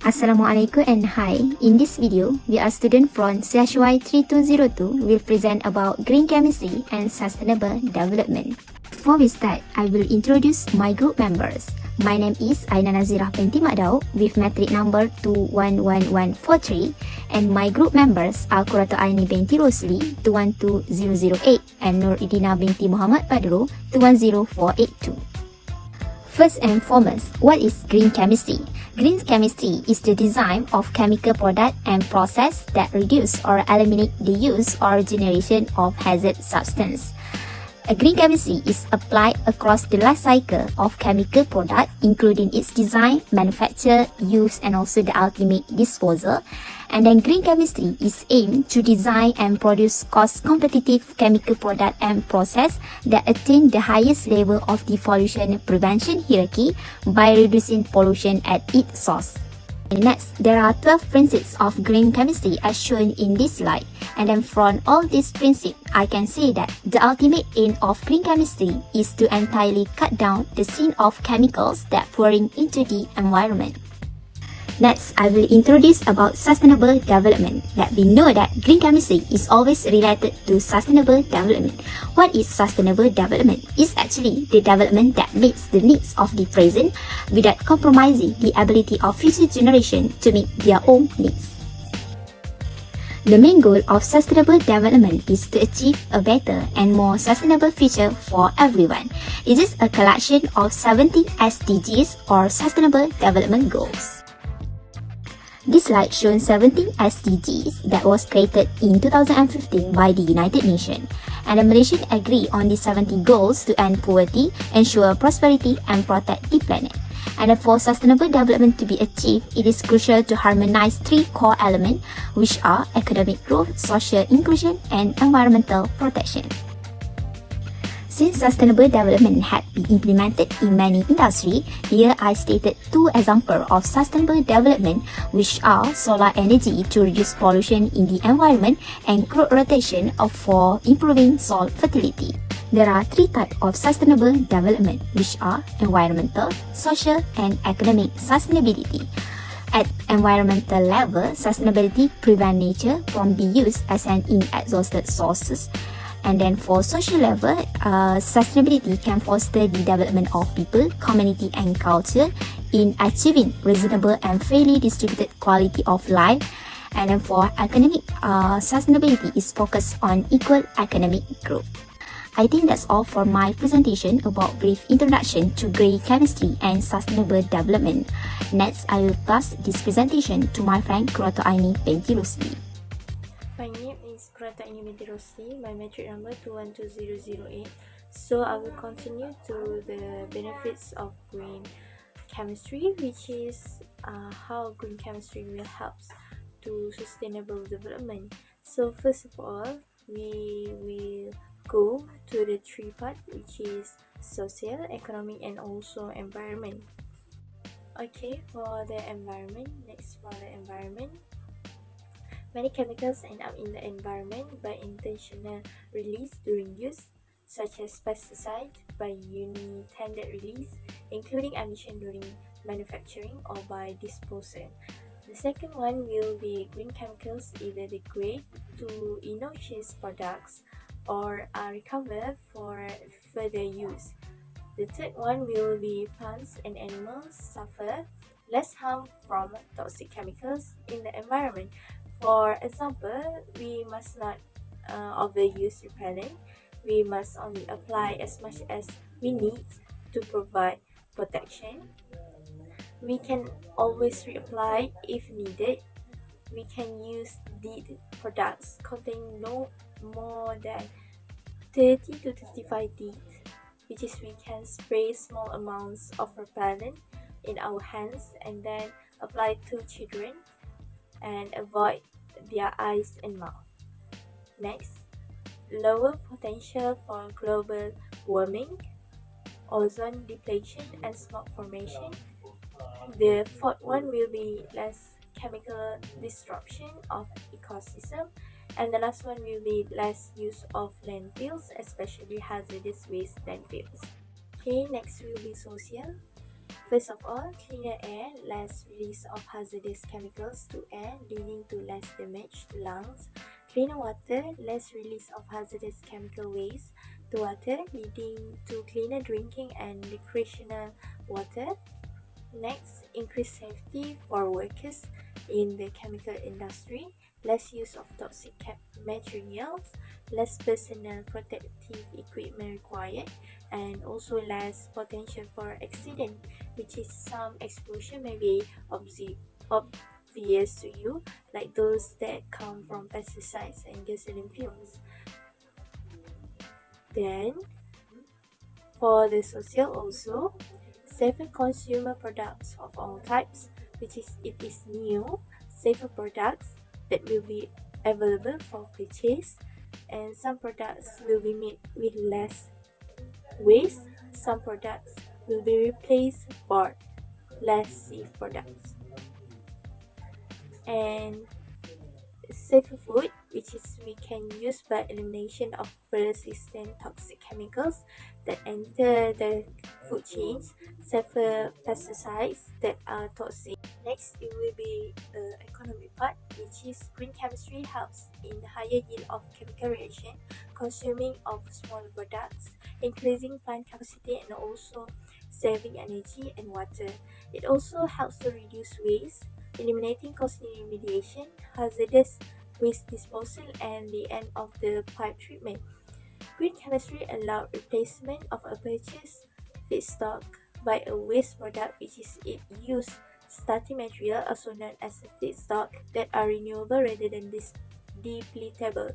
Assalamualaikum and hi. In this video, we are student from CHY 3202 will present about green chemistry and sustainable development. Before we start, I will introduce my group members. My name is AINA NAZIRAH binti DAUD with matric number 211143 and my group members are QURRATUAINI binti Rosli 212008 and IRDINA binti BADROL 210482. First and foremost, what is green chemistry? Green chemistry is the design of chemical product and process that reduce or eliminate the use or generation of hazard substance. A green chemistry is applied across the life cycle of chemical product, including its design, manufacture, use, and also the ultimate disposal. And then green chemistry is aimed to design and produce cost-competitive chemical product and process that attain the highest level of the pollution prevention hierarchy by reducing pollution at its source. And next, there are 12 principles of green chemistry as shown in this slide. And then from all these principles, I can say that the ultimate aim of green chemistry is to entirely cut down the scene of chemicals that pouring into the environment. Next, I will introduce about sustainable development. That we know that green chemistry is always related to sustainable development. What is sustainable development? It's actually the development that meets the needs of the present without compromising the ability of future generations to meet their own needs. The main goal of sustainable development is to achieve a better and more sustainable future for everyone. It is a collection of 17 SDGs or Sustainable Development Goals. This slide shows 17 SDGs that was created in 2015 by the United Nations, and the Malaysian agree on the 70 goals to end poverty, ensure prosperity, and protect the planet. And for sustainable development to be achieved, it is crucial to harmonize three core elements, which are economic growth, social inclusion, and environmental protection. Since sustainable development had been implemented in many industries, here I stated two examples of sustainable development, which are solar energy to reduce pollution in the environment and crop rotation for improving soil fertility. There are three types of sustainable development, which are environmental, social, and economic sustainability. At environmental level, sustainability prevents nature from being used as an inexhausted source. And then for social level, sustainability can foster the development of people, community, and culture in achieving reasonable and fairly distributed quality of life. And then for economic, sustainability is focused on equal economic growth. I think that's all for my presentation about brief introduction to green chemistry and sustainable development. Next, I will pass this presentation to my friend QURRATUAINI binti Rosli. My name is QURRATUAINI binti Rosli, my matric number 212008. So I will continue to the benefits of green chemistry, which is how green chemistry will help to sustainable development. So first of all, we will go to the three parts, which is social, economic, and also environment. Okay, for the environment, next for the environment. Many chemicals end up in the environment by intentional release during use, such as pesticides by unintended release, including emission during manufacturing or by disposal. The second one will be green chemicals either degrade to innocuous products or are recovered for further use. The third one will be plants and animals suffer less harm from toxic chemicals in the environment. For example, we must not overuse repellent. We must only apply as much as we need to provide protection. We can always reapply if needed. We can use DAUD products containing no more than 30 to 35 DAUD, which is we can spray small amounts of repellent in our hands and then apply to children and avoid their eyes and mouth. Next, lower potential for global warming, ozone depletion, and smoke formation. The fourth one will be less chemical disruption of ecosystem, and the last one will be less use of landfills, especially hazardous waste landfills. Okay, next will be social. First of all, cleaner air, less release of hazardous chemicals to air, leading to less damage to lungs. Cleaner water, less release of hazardous chemical waste to water, leading to cleaner drinking and recreational water. Next, increased safety for workers in the chemical industry, less use of toxic materials, less personal protective equipment required, and also less potential for accident, which is some explosion may be obvious to you, like those that come from pesticides and gasoline fumes. Then, for the social also, safer consumer products of all types, which is it is new, safer products that will be available for purchase, and some products will be made with less waste, some products will be replaced for less safe products. And safer food, which is we can use by elimination of persistent toxic chemicals that enter the food chains, safer pesticides that are toxic. Next, it will be the economic part, which is green chemistry helps in higher yield of chemical reaction, consuming of smaller products, increasing plant capacity, and also saving energy and water. It also helps to reduce waste, eliminating costly remediation, hazardous waste disposal, and the end of the pipe treatment. Green chemistry allows replacement of a purchased feedstock by a waste product, which is it used starting material, also known as a feedstock, that are renewable rather than depletable.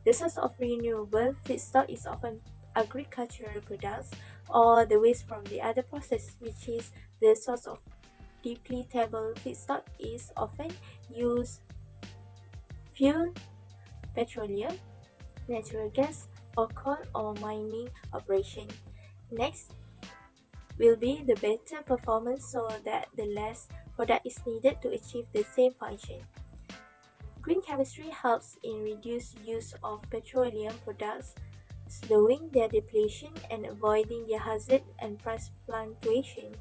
The source of renewable feedstock is often agricultural products or the waste from the other process, which is the source of depletable feedstock is often used fuel, petroleum, natural gas, or coal or mining operation. Next will be the better performance so that the less product is needed to achieve the same function. Green chemistry helps in reduced use of petroleum products, slowing their depletion and avoiding their hazard and price fluctuation.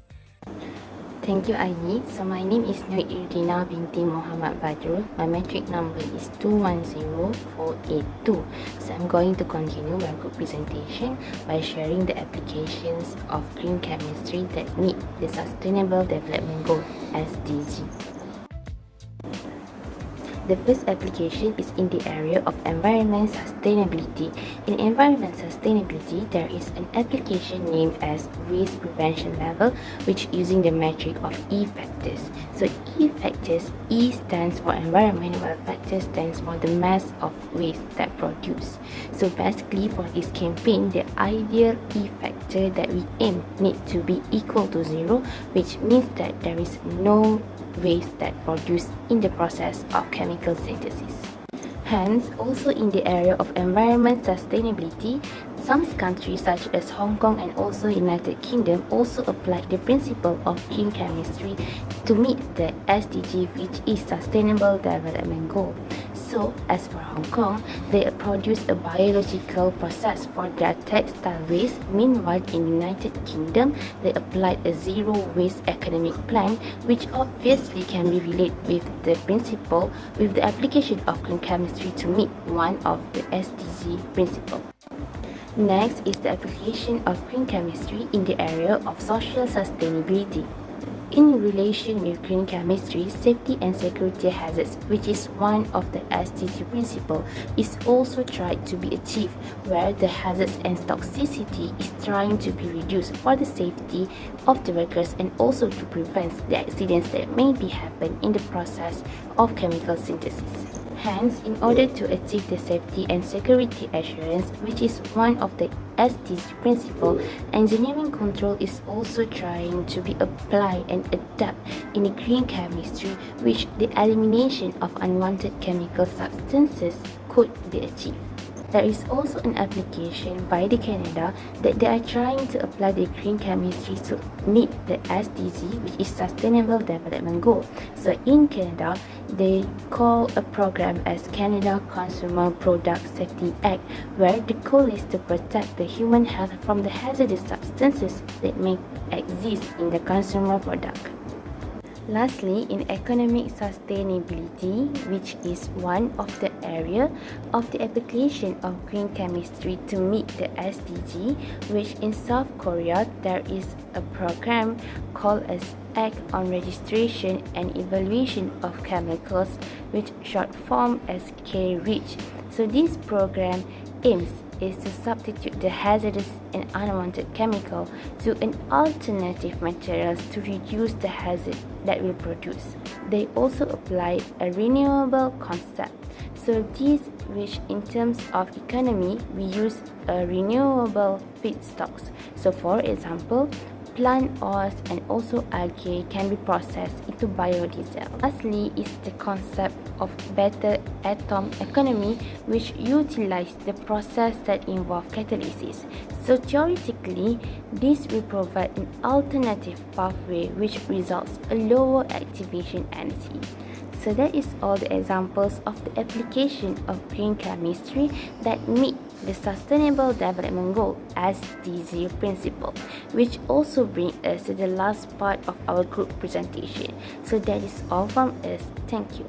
Thank you, Aini. So my name is IRDINA binti Muhammad BADROL. My metric number is 210482. So I'm going to continue my group presentation by sharing the applications of green chemistry that meet the Sustainable Development Goal (SDG). The first application is in the area of environment sustainability. In environment sustainability, there is an application named as waste prevention level, which using the metric of E factors. So E factors, E stands for environment, while factor stands for the mass of waste that produce. So basically for this campaign, the ideal E factor that we aim need to be equal to 0, which means that there is no waste that produced in the process of chemical synthesis. Hence, also in the area of environment sustainability, some countries such as Hong Kong and also United Kingdom also apply the principle of green chemistry to meet the SDG, which is Sustainable Development Goal. So, as for Hong Kong, they produce a biological process for their textile waste. Meanwhile, in United Kingdom, they applied a zero waste economic plan, which obviously can be related with the principle with the application of green chemistry to meet one of the SDG principles. Next is the application of green chemistry in the area of social sustainability. In relation with green chemistry, safety and security hazards, which is one of the SDG principles, is also tried to be achieved, where the hazards and toxicity is trying to be reduced for the safety of the workers and also to prevent the accidents that may be happen in the process of chemical synthesis. Hence, in order to achieve the safety and security assurance, which is one of the SDG principle, engineering control is also trying to be applied and adapt in the green chemistry, which the elimination of unwanted chemical substances could be achieved. There is also an application by the Canada that they are trying to apply the green chemistry to meet the SDG, which is Sustainable Development Goal. So in Canada, They call a program as Canada Consumer Product Safety Act, where the goal is to protect the human health from the hazardous substances that may exist in the consumer product. Lastly, in economic sustainability, which is one of the area of the application of green chemistry to meet the SDG, which in South Korea there is a program called as Act on Registration and Evaluation of Chemicals, which short form as KREACH. So this program aims is to substitute the hazardous and unwanted chemical to an alternative materials to reduce the hazard that will produce. They also apply a renewable concept. So this, which in terms of economy, we use a renewable feedstocks. So for example, plant oils and also algae can be processed into biodiesel. Lastly is the concept of better atom economy, which utilizes the process that involve catalysis. So theoretically, this will provide an alternative pathway which results a lower activation energy. So that is all the examples of the application of green chemistry that meet the Sustainable Development Goal SDG principle, which also brings us to the last part of our group presentation. So that is all from us. Thank you.